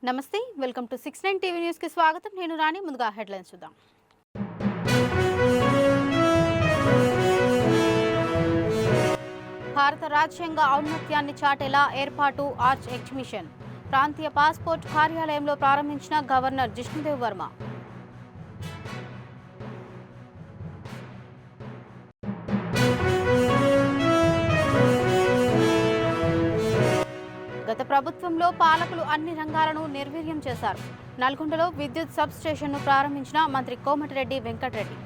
నమస్తే welcome to 69 TV news కి స్వాగతం నేను రాణి ముందుగా హెడ్లైన్స్ చూద్దాం భారత రాజ్యాంగ ఔన్నత్యాన్ని చాటేలా ఏర్పాటు ఆర్చ్ ఎగ్జిబిషన్ ప్రాంతీయ పాస్పోర్ట్ కార్యాలయంలో ప్రారంభించిన గవర్నర్ జిష్ణుదేవ్ వర్మ గత ప్రభుత్వంలో పాలకులు అన్ని రంగాలను నిర్వీర్యం చేశారు. నల్గొండలో విద్యుత్ సబ్ స్టేషన్ను ప్రారంభించిన మంత్రి కోమటిరెడ్డి వెంకటరెడ్డి.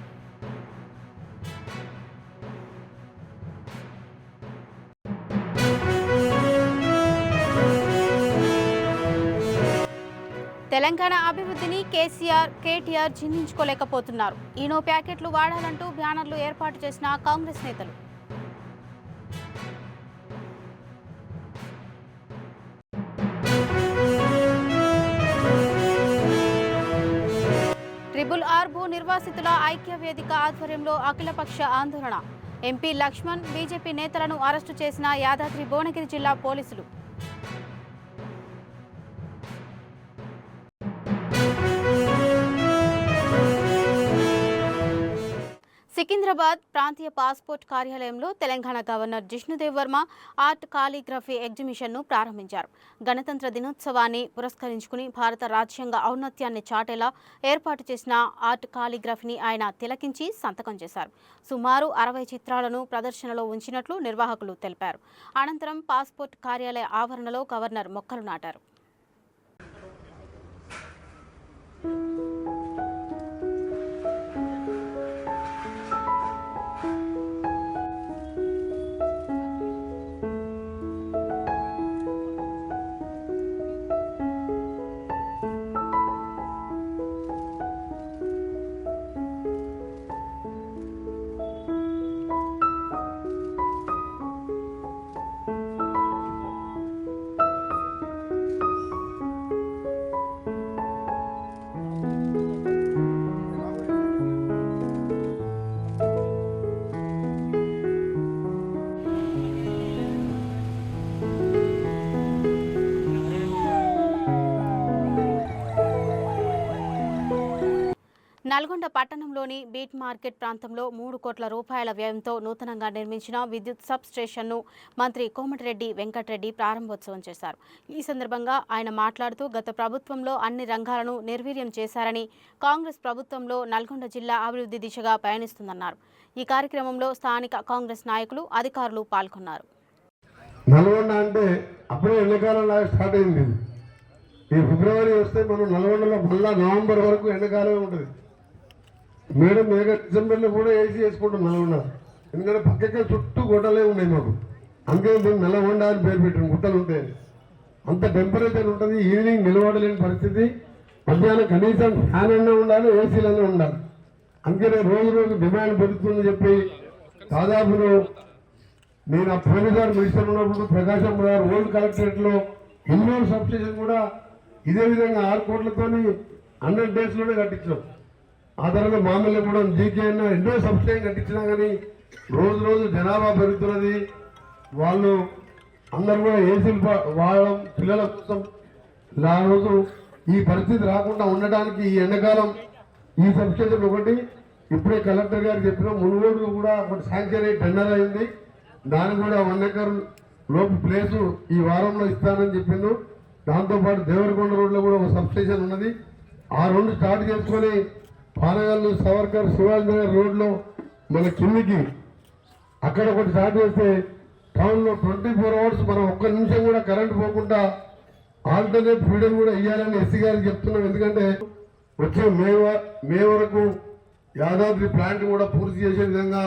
తెలంగాణ అభివృద్ధిని కేటీఆర్ చిందించుకోలేకపోతున్నారు. ఈనో ప్యాకెట్లు వాడాలంటూ బ్యానర్లు ఏర్పాటు చేసిన కాంగ్రెస్ నేతలు. RRR భూ నిర్వాసితుల ఐక్య వేదిక ఆధ్వర్యంలో అఖిలపక్ష ఆందోళన. ఎంపీ లక్ష్మణ్, బీజేపీ నేతలను అరెస్టు చేసిన యాదాద్రి భువనగిరి జిల్లా పోలీసులు. సికింద్రాబాద్ ప్రాంతీయ పాస్పోర్ట్ కార్యాలయంలో Telangana governor Jishnudev Varma art calligraphy ఎగ్జిబిషన్ను ప్రారంభించారు. గణతంత్ర దినోత్సవాన్ని పురస్కరించుకుని భారత రాజ్యాంగ ఔన్నత్యాన్ని చాటేలా ఏర్పాటు చేసిన ఆర్ట్ కాలిగ్రఫీని ఆయన తిలకించి సంతకం చేశారు. సుమారు 60 చిత్రాలను ప్రదర్శనలో ఉంచినట్లు నిర్వాహకులు తెలిపారు. అనంతరం పాస్పోర్ట్ కార్యాలయ ఆవరణలో గవర్నర్ మొక్కలు నాటారు. నల్గొండ పట్టణంలోని బీట్ మార్కెట్ ప్రాంతంలో 3 కోట్ల రూపాయల వ్యయంతో నూతనంగా నిర్మించిన విద్యుత్ సబ్ స్టేషన్ను మంత్రి కోమటిరెడ్డి వెంకటరెడ్డి ప్రారంభోత్సవం చేశారు. ఈ సందర్భంగా ఆయన మాట్లాడుతూ గత ప్రభుత్వంలో అన్ని రంగాలను నిర్వీర్యం చేశారని, కాంగ్రెస్ ప్రభుత్వంలో నల్గొండ జిల్లా అభివృద్ధి దిశగా పయనిస్తుందన్నారు. ఈ కార్యక్రమంలో స్థానిక కాంగ్రెస్ నాయకులు, అధికారులు పాల్గొన్నారు. నల్గొండ అంటే అప్పుడే ఎండాకాలం స్టార్ట్ అయింది. ఈ ఫిబ్రవరి వస్తే మనం నల్గొండలో మళ్ళా నవంబర్ వరకు ఎండాకాలమే ఉంటుంది. మేడం డిసెంబర్లో కూడా ఏసీ వేసుకుంటాం నల్గొండ. ఎందుకంటే పక్కకి చుట్టూ గుట్టలే ఉన్నాయి మాకు. అందుకే మేము నల్గొండ అని పేరు పెట్టాం, గుట్టలు ఉంటాయి. అంత టెంపరేచర్ ఉంటుంది. ఈవినింగ్ నిలబడలేని పరిస్థితి. మధ్యాహ్నం కనీసం ఫ్యాన్ అన్నా ఉండాలి, ఏసీలన్నా ఉండాలి. అందుకనే రోజు రోజు డిమాండ్ పెరుగుతుందని చెప్పి దాదాపు నేను ఆ పోలీసారు మినిస్టర్ ఉన్నప్పుడు ప్రకాశం గారు ఓల్డ్ కలెక్టరేట్లో ఎన్నో సబ్స్టేషన్ కూడా ఇదే విధంగా 6 కోట్లతో 100 డేస్లోనే కట్టించాం. ఆ తర్వాత మామూలు కూడా జీకే అయినా ఎన్నో సబ్స్టేషన్ కట్టించినా కానీ రోజు రోజు జనాభా పెరుగుతున్నది. వాళ్ళు అందరూ కూడా ఏసీలు వాడడం పిల్లల కోసం. ఆ రోజు ఈ పరిస్థితి రాకుండా ఉండడానికి ఈ ఎండాకాలం ఈ సబ్స్టేషన్ ఒకటి ఇప్పుడే కలెక్టర్ గారు చెప్పిన మునుగోడు కూడా ఒకటి శాంక్షన్ అయ్యి టెండర్ అయింది. దానికి కూడా 1 ఎకర్ లోపు ప్లేసు ఈ వారంలో ఇస్తానని చెప్పిండు. దాంతోపాటు దేవరకొండ రోడ్లో కూడా ఒక సబ్స్టేషన్ ఉన్నది. ఆ 2 స్టార్ట్ చేసుకొని పానగల్లు, సవర్కర్, శివాజీ నగర్ రోడ్లో మన కిందికి అక్కడ ఒకటి స్టార్ట్ చేస్తే టౌన్లో 24 అవర్స్ మనం ఒక్క నిమిషం కూడా కరెంట్ పోకుండా ఆల్టర్నేట్ ఫ్రీడమ్ కూడా ఇవ్వాలని ఎస్సీ గారికి చెప్తున్నాం. ఎందుకంటే వచ్చే మే వరకు యాదాద్రి ప్లాంట్ కూడా పూర్తి చేసే విధంగా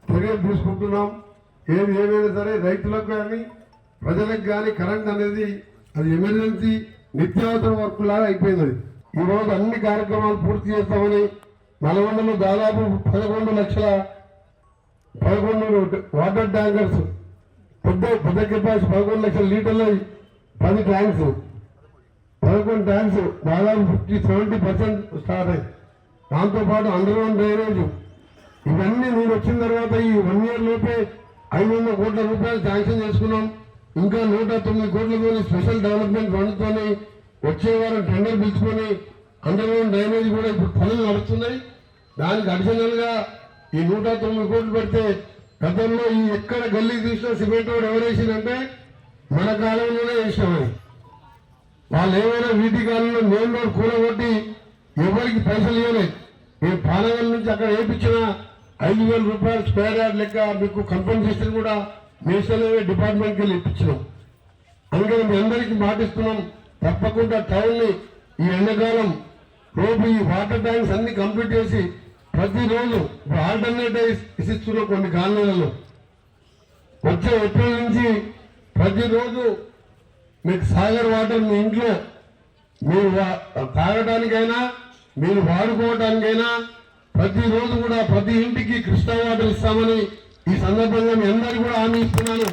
చర్యలు తీసుకుంటున్నాం. ఏమైనా సరే రైతులకు కానీ ప్రజలకు కానీ కరెంట్ అనేది అది ఎమర్జెన్సీ నిత్యావసర వర్క్ లాగా అయిపోయింది. ఈరోజు అన్ని కార్యక్రమాలు పూర్తి చేస్తామని నల్గొండలో దాదాపు 11 వాటర్ ట్యాంకర్స్ పెద్ద కెపాసిటీ 11 లక్షల లీటర్ల 10 ట్యాంక్స్ 11 ట్యాంక్స్ దాదాపు 70% స్టార్ట్ అయ్యి. దాంతోపాటు అండర్గ్రౌండ్ డ్రైనేజ్ ఇవన్నీ నేను వచ్చిన తర్వాత ఈ 1 ఇయర్ లోపే 500 కోట్ల రూపాయలు శాంక్షన్ చేసుకున్నాం. ఇంకా 109 కోట్లతో స్పెషల్ డెవలప్మెంట్ ఫండ్తోని వచ్చే వారం టెండర్ పిలుచుకొని అండర్గ్రౌండ్ డ్రైనేజ్ కూడా ఇప్పుడు పనులు నడుస్తున్నాయి. దానికి అడిషనల్ గా ఈ 109 కోట్లు పెడితే గతంలో ఈ ఎక్కడ గల్లీ చూసినా సిమెంట్ రోడ్ ఎవరు వేసిందంటే మన కాలంలోనే వేసినామని. వాళ్ళు ఏమైనా వీటి కాలంలో మెయిన్ రోడ్ కూలగొట్టి ఎవరికి పైసలు ఇవ్వలేదు. మేము పానగల్ నుంచి అక్కడ వేయించిన 5,000 రూపాయలు స్క్వేర్ యార్డ్ లెక్క మీకు కంపెన్సేషన్ కూడా నేషనల్ హైవే డిపార్ట్మెంట్కి వెళ్ళి ఇప్పించినాం. అందుకని మీ అందరికీ మాటిస్తున్నాం, తప్పకుండా టౌన్ ని ఈ ఎండాకాలం లోపు ఈ వాటర్ ట్యాంక్స్ అన్ని కంప్లీట్ చేసి ప్రతిరోజు ఆల్టర్నేటివ్ ఇస్తున్నాం. కొన్ని కాలనీలలో వచ్చే ఏప్రిల్ నుంచి ప్రతిరోజు మీకు సాగర్ వాటర్ మీ ఇంట్లో మీరు తాగడానికైనా మీరు వాడుకోవడానికైనా ప్రతిరోజు కూడా ప్రతి ఇంటికి కృష్ణా వాటర్ ఇస్తామని ఈ సందర్భంగా మీ అందరికీ కూడా హామీ ఇస్తున్నాను.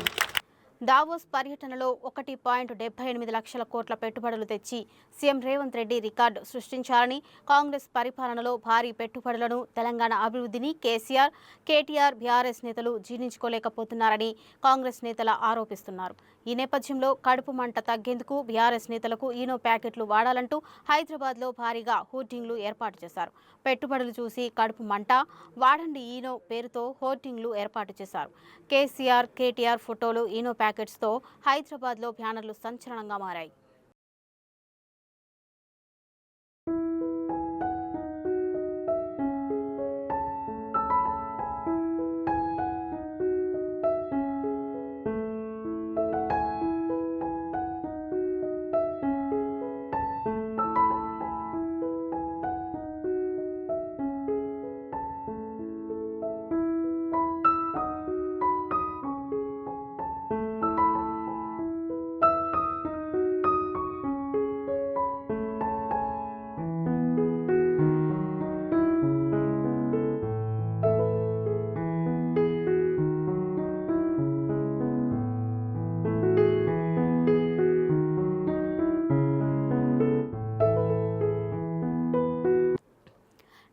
దావోస్ పర్యటనలో 1.78 లక్షల కోట్ల పెట్టుబడులు తెచ్చి సీఎం రేవంత్ రెడ్డి రికార్డు సృష్టించారని, కాంగ్రెస్ పరిపాలనలో భారీ పెట్టుబడులను, తెలంగాణ అభివృద్ధిని కేసీఆర్, కేటీఆర్, బీఆర్ఎస్ నేతలు జీర్ణించుకోలేకపోతున్నారని కాంగ్రెస్ నేతలు ఆరోపిస్తున్నారు. ఈ నేపథ్యంలో కడుపు మంట తగ్గేందుకు బీఆర్ఎస్ నేతలకు ఈనో ప్యాకెట్లు వాడాలంటూ హైదరాబాద్లో భారీగా హోర్డింగ్లు ఏర్పాటు చేశారు. పెట్టుబడులు చూసి కడుపు మంట, వాడండి ఈనో పేరుతో హోర్డింగ్లు ఏర్పాటు చేశారు. కేసీఆర్, కేటీఆర్ ఫోటోలు ఈనో ప్యాకెట్స్తో హైదరాబాద్లో బ్యానర్లు సంచలనంగా మారాయి.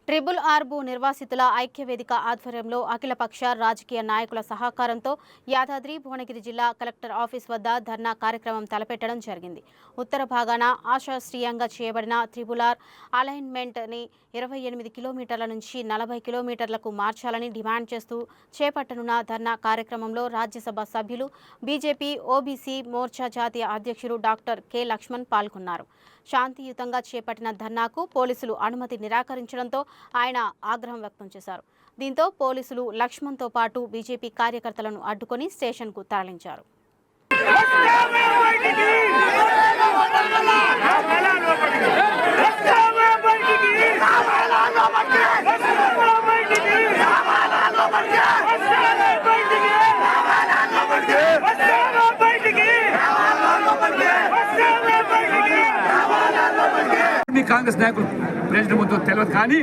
ట్రిబుల్ ఆర్బు నిర్వాసితుల ఐక్యవేదిక ఆధ్వర్యంలో అఖిలపక్ష రాజకీయ నాయకుల సహకారంతో యాదాద్రి భువనగిరి జిల్లా కలెక్టర్ ఆఫీస్ వద్ద ధర్నా కార్యక్రమం తలపెట్టడం జరిగింది. ఉత్తర భాగాన ఆశాస్త్రీయంగా చేయబడిన ట్రిబుల్ ఆర్ అలైన్మెంట్ని 28 కిలోమీటర్ల నుంచి 40 కిలోమీటర్లకు మార్చాలని డిమాండ్ చేస్తూ చేపట్టనున్న ధర్నా కార్యక్రమంలో రాజ్యసభ సభ్యులు, బీజేపీ ఓబీసీ మోర్చా జాతీయ అధ్యక్షుడు డాక్టర్ కె లక్ష్మణ్ పాల్గొన్నారు. శాంతియుతంగా చేపట్టిన ధర్నాకు పోలీసులు అనుమతి నిరాకరించడంతో ఆయన ఆగ్రహం వ్యక్తం చేశారు. దీంతో పోలీసులు లక్ష్మణ్తో పాటు బీజేపీ కార్యకర్తలను అడ్డుకొని స్టేషన్కు తరలించారు. కాంగ్రెస్ నాయకులు ప్రెసిడెంట్ ముందు తెలియదు, కానీ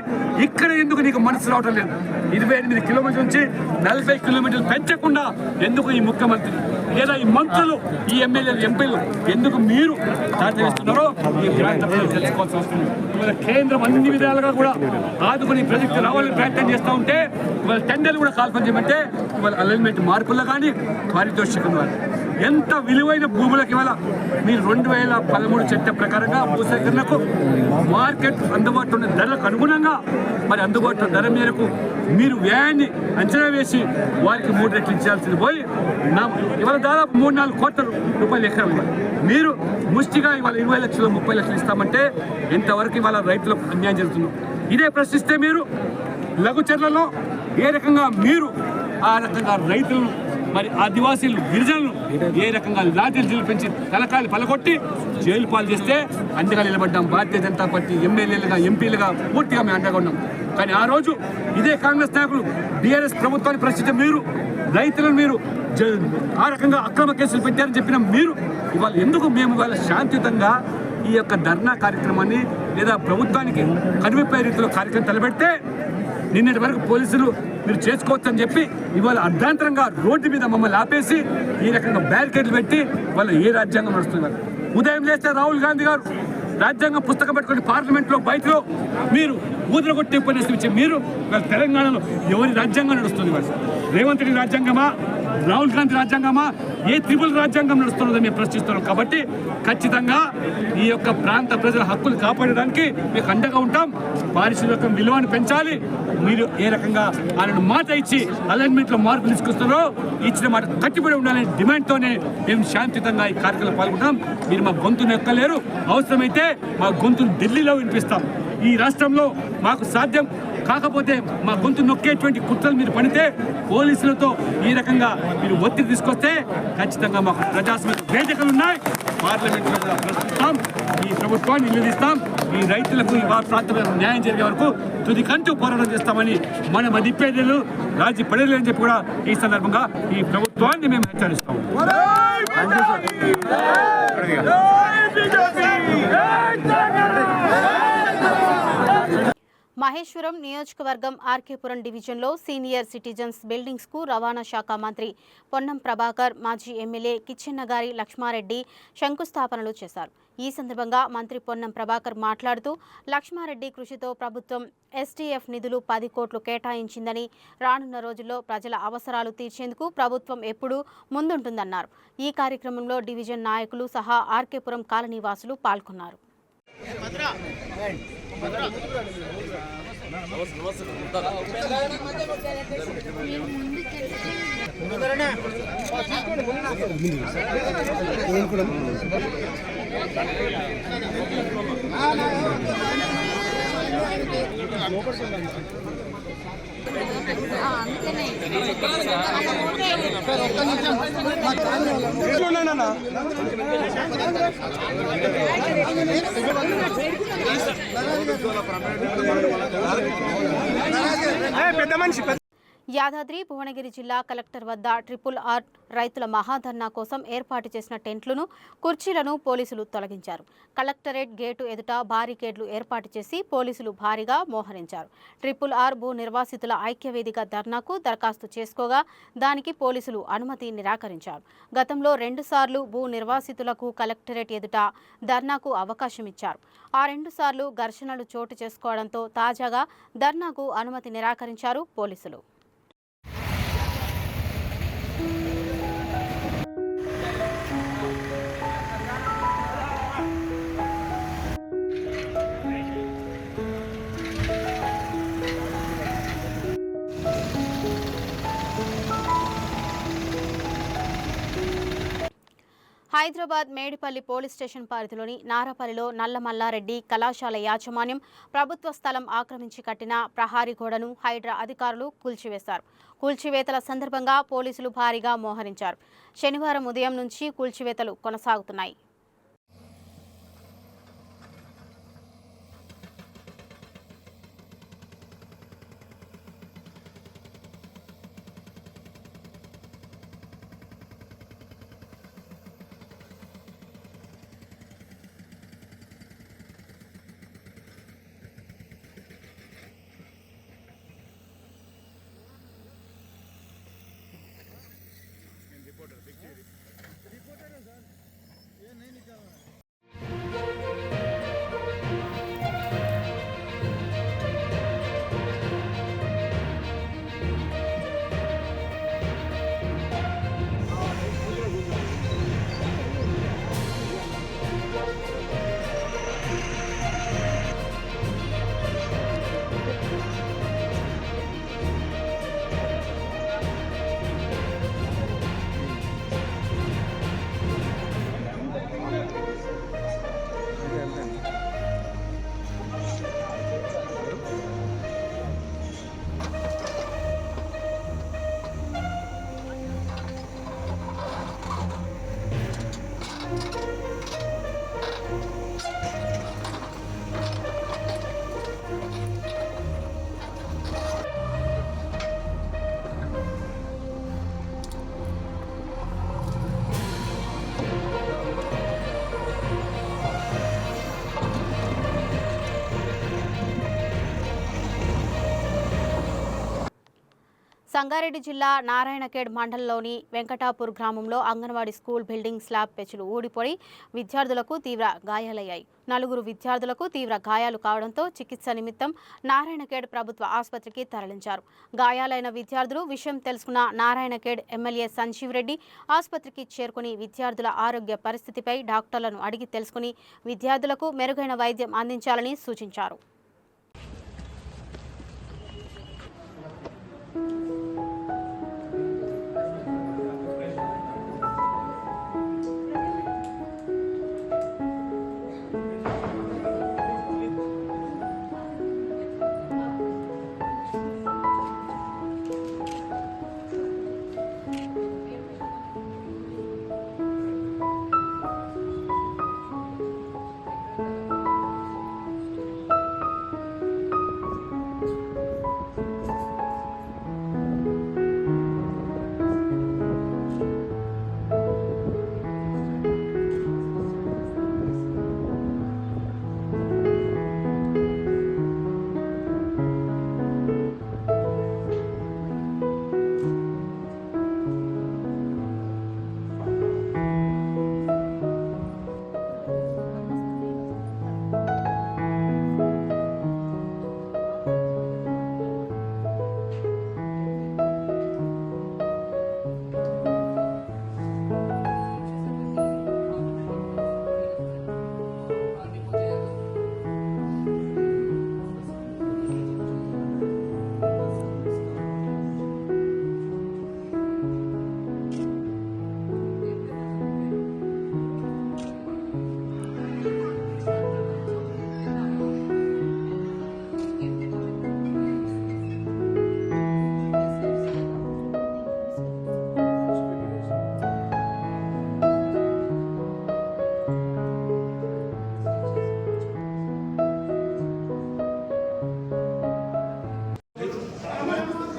ఇక్కడ ఎందుకు నీకు మనసు రావటం లేదు? 28 కిలోమీటర్ల నుంచి 40 కిలోమీటర్లు పెంచకుండా ఎందుకు ఈ ముఖ్యమంత్రి లేదా ఈ మంత్రులు, ఈ ఎమ్మెల్యేలు, ఎంపీలు ఎందుకు మీరు చేస్తున్నారో ఈ తెలుసుకోవాల్సి వస్తుంది. ఇవాళ కేంద్రం అన్ని విధాలుగా కూడా ఆదుకుని ప్రజలకు రావాలని ప్రయత్నం చేస్తూ ఉంటే ఇవాళ టెండర్లు కూడా కాల్పని చేయమంటే ఇవాళ అలైన్మెంట్ మార్పుల్లో కానీ పారితోషికం కానీ ఎంత విలువైన భూములకు ఇవాళ మీరు 2013 చట్టం ప్రకారంగా భూసేకరణకు మార్కెట్ అందుబాటులో ఉన్న ధరలకు అనుగుణంగా మరి అందుబాటులో ధర మేరకు మీరు వ్యయాన్ని అంచనా వేసి వారికి 3 రెట్లు ఇచ్చాల్సింది పోయి ఇవాళ దాదాపు 3-4 కోట్ల రూపాయలు ఎకరం మీరు ముష్టిగా ఇవాళ 20 లక్షలు 30 లక్షలు ఇస్తామంటే ఎంతవరకు ఇవాళ రైతులకు అన్యాయం జరుగుతుంది. ఇదే ప్రశ్నిస్తే మీరు లఘుచర్లలో ఏ రకంగా మీరు ఆ రకంగా రైతులను మరి ఆదివాసీలు, గిరిజనులు ఏ రకంగా లాఠీలు చిలిపించి తలకాయలు పలగొట్టి జైలు పాలు చేస్తే అండగా నిలబడ్డాం. భారతీయ జనతా పార్టీ ఎమ్మెల్యేలుగా, ఎంపీలుగా పూర్తిగా మేము అండగా ఉన్నాం. కానీ ఆ రోజు ఇదే కాంగ్రెస్ నాయకులు బీఆర్ఎస్ ప్రభుత్వాన్ని ప్రశ్నించే మీరు, రైతులను మీరు ఆ రకంగా అక్రమ కేసులు పెట్టారని చెప్పిన మీరు ఇవాళ ఎందుకు మేము ఇవాళ శాంతియుతంగా ఈ యొక్క ధర్నా కార్యక్రమాన్ని లేదా ప్రభుత్వానికి కనువిప్పే రీతిలో కార్యక్రమం తలపెడితే నిన్నటి వరకు పోలీసులు మీరు చేసుకోవచ్చని చెప్పి ఇవాళ అర్ధాంతరంగా రోడ్డు మీద మమ్మల్ని ఆపేసి ఈ రకంగా బ్యారికేడ్లు పెట్టి వాళ్ళ ఏ రాజ్యాంగం నడుస్తున్నారు? ఉదయం లేస్తే రాహుల్ గాంధీ గారు రాజ్యాంగం పుస్తకం పెట్టుకుని పార్లమెంట్లో బయటలో మీరు ఊదరగొట్టే ఉపన్యాసం ఇచ్చే మీరు తెలంగాణలో ఎవరి రాజ్యాంగం నడుస్తుంది? రేవంత్ రెడ్డి రాజ్యాంగమా, రాహుల్ గాంధీ రాజ్యాంగమా, ఏ త్రిపుల్ రాజ్యాంగం నడుస్తున్నదో మేము ప్రశ్నిస్తున్నాం. కాబట్టి ఖచ్చితంగా ఈ యొక్క ప్రాంత ప్రజల హక్కులు కాపాడడానికి మీకు అండగా ఉంటాం. పారిశ్రామిక విలువను పెంచాలి. మీరు ఏ రకంగా ఆయన మాట ఇచ్చి అలైన్మెంట్లో మార్పులు తీసుకొస్తారో ఇచ్చిన మాట కట్టుబడి ఉండాలనే డిమాండ్తోనే మేము శాంతియుతంగా ఈ కార్యక్రమంలో పాల్గొంటాం. మీరు మా గొంతును ఎక్కలేరు. అవసరమైతే మా గొంతును ఢిల్లీలో వినిపిస్తాం. ఈ రాష్ట్రంలో మాకు సాధ్యం కాకపోతే మా గొంతు నొక్కేటువంటి కుట్రలు మీరు పడితే పోలీసులతో ఈ రకంగా మీరు ఒత్తిడి తీసుకొస్తే ఖచ్చితంగా మాకు ప్రజాస్వామ్య వేదికలు ఉన్నాయి. పార్లమెంట్లో కూడా ప్రశ్నిస్తాం. ఈ ప్రభుత్వాన్ని నిలదీస్తాం. ఈ రైతులకు ఈ ప్రాంతంలో న్యాయం జరిగే వరకు తుది కంటూ పోరాటం చేస్తామని మన మదిపేదలు రాజీ పడేది అని చెప్పి కూడా ఈ సందర్భంగా ఈ ప్రభుత్వాన్ని మేము హెచ్చరిస్తాం. మహేశ్వరం నియోజకవర్గం ఆర్కేపురం డివిజన్లో సీనియర్ సిటిజన్స్ బిల్డింగ్స్కు రవాణా శాఖ మంత్రి పొన్నం ప్రభాకర్, మాజీ ఎమ్మెల్యే కిచ్చెన్నగారి లక్ష్మారెడ్డి శంకుస్థాపనలు చేశారు. ఈ సందర్భంగా మంత్రి పొన్నం ప్రభాకర్ మాట్లాడుతూ లక్ష్మారెడ్డి కృషితో ప్రభుత్వం ఎస్టీఎఫ్ నిధులు 10 కోట్లు కేటాయించిందని, రానున్న రోజుల్లో ప్రజల అవసరాలు తీర్చేందుకు ప్రభుత్వం ఎప్పుడూ ముందుంటుందన్నారు. ఈ కార్యక్రమంలో డివిజన్ నాయకులు సహా ఆర్కేపురం కాలనీవాసులు పాల్గొన్నారు. యాదాద్రి భువనగిరి జిల్లా కలెక్టర్ వద్ద RRR రైతుల మహాధర్నా కోసం ఏర్పాటు చేసిన టెంట్లను, కుర్చీలను పోలీసులు తొలగించారు. కలెక్టరేట్ గేటు ఎదుట బారికేడ్లు ఏర్పాటు చేసి పోలీసులు భారీగా మోహరించారు. RRR భూ నిర్వాసితుల ఐక్యవేదిక ధర్నాకు దరఖాస్తు చేసుకోగా దానికి పోలీసులు అనుమతి నిరాకరించారు. గతంలో 2 సార్లు భూ నిర్వాసితులకు కలెక్టరేట్ ఎదుట ధర్నాకు అవకాశం ఇచ్చారు. ఆ 2 సార్లు ఘర్షణలు చోటు చేసుకోవడంతో తాజాగా ధర్నాకు అనుమతి నిరాకరించారు పోలీసులు. హైదరాబాద్ మేడిపల్లి పోలీస్ స్టేషన్ పరిధిలోని నారపల్లిలో నల్లమల్లారెడ్డి కళాశాల యాజమాన్యం ప్రభుత్వ స్థలం ఆక్రమించి కట్టిన ప్రహారీ గోడను హైడ్రా అధికారులు కూల్చివేశారు. కూల్చివేతల సందర్భంగా పోలీసులు భారీగా మోహరించారు. శనివారం ఉదయం నుంచి కూల్చివేతలు కొనసాగుతున్నాయి. रिपोर्टर सर ये नहीं సంగారెడ్డి జిల్లా నారాయణఖేడ్ మండలంలోని వెంకటాపూర్ గ్రామంలో అంగన్వాడీ స్కూల్ బిల్డింగ్ స్లాబ్ పెచ్చులు ఊడిపడి విద్యార్థులకు తీవ్ర గాయాలయ్యాయి. 4 విద్యార్థులకు తీవ్ర గాయాలు కావడంతో చికిత్స నిమిత్తం నారాయణఖేడ్ ప్రభుత్వ ఆసుపత్రికి తరలించారు. గాయాలైన విద్యార్థులు విషయం తెలుసుకున్న నారాయణఖేడ్ ఎమ్మెల్యే సంజీవ్ రెడ్డి ఆసుపత్రికి చేరుకుని విద్యార్థుల ఆరోగ్య పరిస్థితిపై డాక్టర్లను అడిగి తెలుసుకుని విద్యార్థులకు మెరుగైన వైద్యం అందించాలని సూచించారు.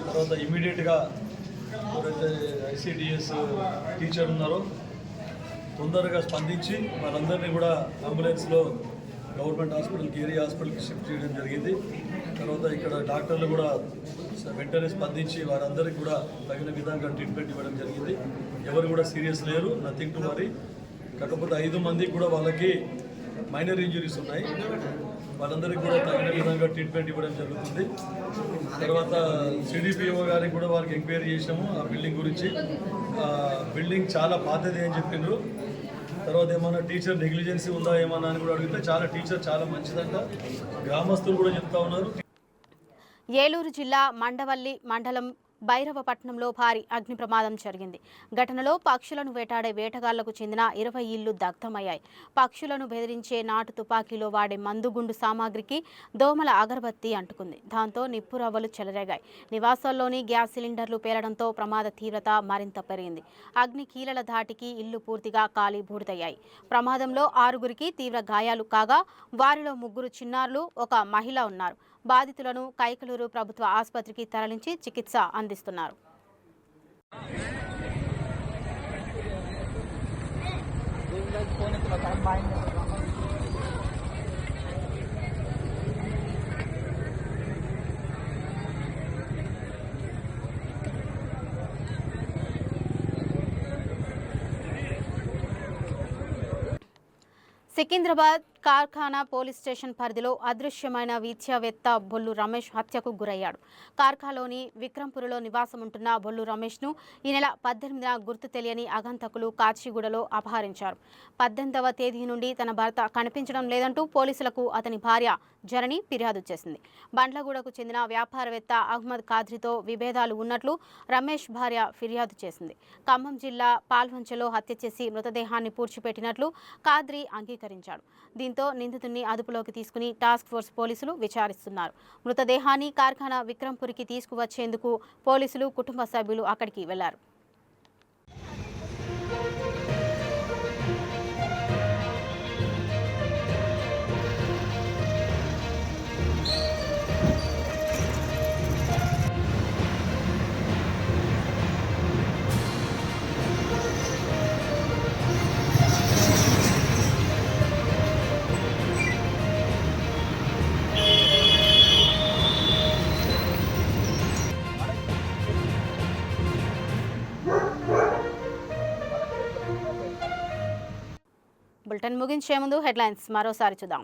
తర్వాత ఇమీడియట్గా ఎవరైతే ఐసిడిఎస్ టీచర్ ఉన్నారో తొందరగా స్పందించి వాళ్ళందరినీ కూడా అంబులెన్స్లో గవర్నమెంట్ హాస్పిటల్కి ఏరియా హాస్పిటల్కి షిఫ్ట్ చేయడం జరిగింది. తర్వాత ఇక్కడ డాక్టర్లు కూడా వెంటనే స్పందించి వారందరికీ కూడా తగిన విధంగా ట్రీట్మెంట్ ఇవ్వడం జరిగింది. ఎవరు కూడా సీరియస్ లేరు, నథింగ్ టు వరీ. కాకపోతే 5 మందికి కూడా వాళ్ళకి మైనర్ ఇంజురీస్ ఉన్నాయి. వాళ్ళందరికీ కూడా తగిన విధంగా ట్రీట్మెంట్ ఇవ్వడం జరుగుతుంది. తర్వాత సిడిపిఓ గారికి కూడా వారికి ఎంక్వైరీ చేసాము ఆ బిల్డింగ్ గురించి. బిల్డింగ్ చాలా పాతది అని చెప్పిండ్రు. తర్వాత ఏమన్నా టీచర్ నెగ్లిజెన్సీ ఉందా ఏమన్నా అని కూడా అడిగితే టీచర్ చాలా మంచిదంట, గ్రామస్తులు కూడా చెప్తా ఉన్నారు. ఏలూరు జిల్లా మండవల్లి మండలం భైరవపట్నంలో భారీ అగ్ని ప్రమాదం జరిగింది. ఘటనలో పక్షులను వేటాడే వేటగాళ్లకు చెందిన 20 ఇళ్లు దగ్ధమయ్యాయి. పక్షులను బెదిరించే నాటు తుపాకీలో వాడే మందుగుండు సామాగ్రికి దోమల అగరబత్తి అంటుకుంది. దాంతో నిప్పురవ్వలు చెలరేగాయి. నివాసాల్లోని గ్యాస్ సిలిండర్లు పేలడంతో ప్రమాద తీవ్రత మరింత పెరిగింది. అగ్ని కీలల ధాటికి ఇళ్లు పూర్తిగా కాలి బూడిదయ్యాయి. ప్రమాదంలో 6గురికి తీవ్ర గాయాలు కాగా వారిలో 3 చిన్నారులు, 1 మహిళ ఉన్నారు. బాధితులను కైకలూరు ప్రభుత్వ ఆసుపత్రికి తరలించి చికిత్స అందిస్తున్నారు. సికింద్రాబాద్ కార్ఖానా పోలీస్ స్టేషన్ పరిధిలో అదృశ్యమైన విద్యావేత్త బొల్లు రమేష్ హత్యకు గురయ్యాడు. కార్ఖాలోని విక్రంపురలో నివాసం ఉంటున్న బొల్లు రమేష్ను ఈ నెల 18న గుర్తు తెలియని అగంతకులు కాచిగూడలో అపహరించారు. 18వ తేదీ నుండి తన భర్త కనిపించడం లేదంటూ పోలీసులకు అతని భార్య జనని ఫిర్యాదు చేసింది. బండ్లగూడకు చెందిన వ్యాపారవేత్త అహ్మద్ కాద్రితో విభేదాలు ఉన్నట్లు రమేష్ భార్య ఫిర్యాదు చేసింది. ఖమ్మం జిల్లా పాల్వంచలో హత్య చేసి మృతదేహాన్ని పూడ్చిపెట్టినట్లు కాద్రి అంగీకరించాడు. దీంతో నిందితుడిని అదుపులోకి తీసుకుని టాస్క్ ఫోర్స్ పోలీసులు విచారిస్తున్నారు. మృతదేహాన్ని కార్ఖానా విక్రంపురికి తీసుకువచ్చేందుకు పోలీసులు, కుటుంబ సభ్యులు అక్కడికి వెళ్లారు. బులెటిన్ ముగించే ముందు హెడ్లైన్స్ మరోసారి చూద్దాం.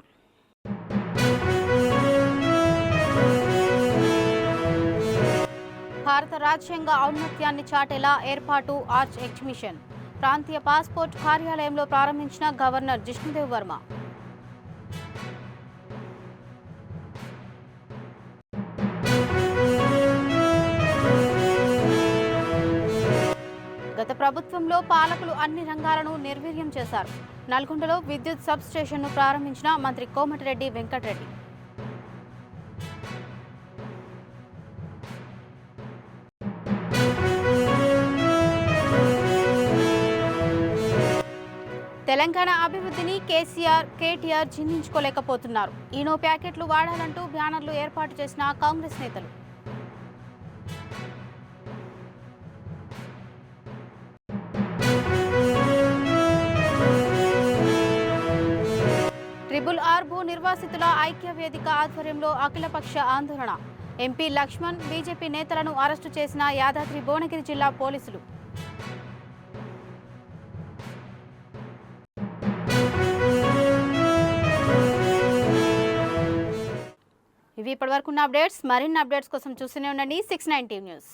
భారత రాజ్యాంగ ఔన్నత్యాన్ని చాటేలా ఏర్పాటు ఆర్చ్ ఎగ్జిబిషన్. ప్రాంతీయ పాస్పోర్ట్ కార్యాలయంలో ప్రారంభించిన గవర్నర్ జిష్ణుదేవ్ వర్మ. గత ప్రభుత్వంలో పాలకులు అన్ని రంగాలను నిర్వీర్యం చేశారు. నల్గొండలో విద్యుత్ సబ్ స్టేషన్ను ప్రారంభించిన మంత్రి కోమటిరెడ్డి వెంకటరెడ్డి. తెలంగాణ అభివృద్ధిని కేటీఆర్ జిన్నించుకోలేకపోతున్నారు. ఈనో ప్యాకెట్లు వాడాలంటూ బ్యానర్లు ఏర్పాటు చేసిన కాంగ్రెస్ నేతలు. RRR భూ నిర్వాసితుల ఐక్య వేదిక ఆధ్వర్యంలో అఖిలపక్ష ఆందోళన. ఎంపీ లక్ష్మణ్, బీజేపీ నేతలను అరెస్టు చేసిన యాదాద్రి భువనగిరి జిల్లా పోలీసులు. ఇవి ఇప్పటివరకున్న అప్డేట్స్. మరిన్ని అప్డేట్స్ కోసం చూస్తూనే ఉండండి 690 న్యూస్.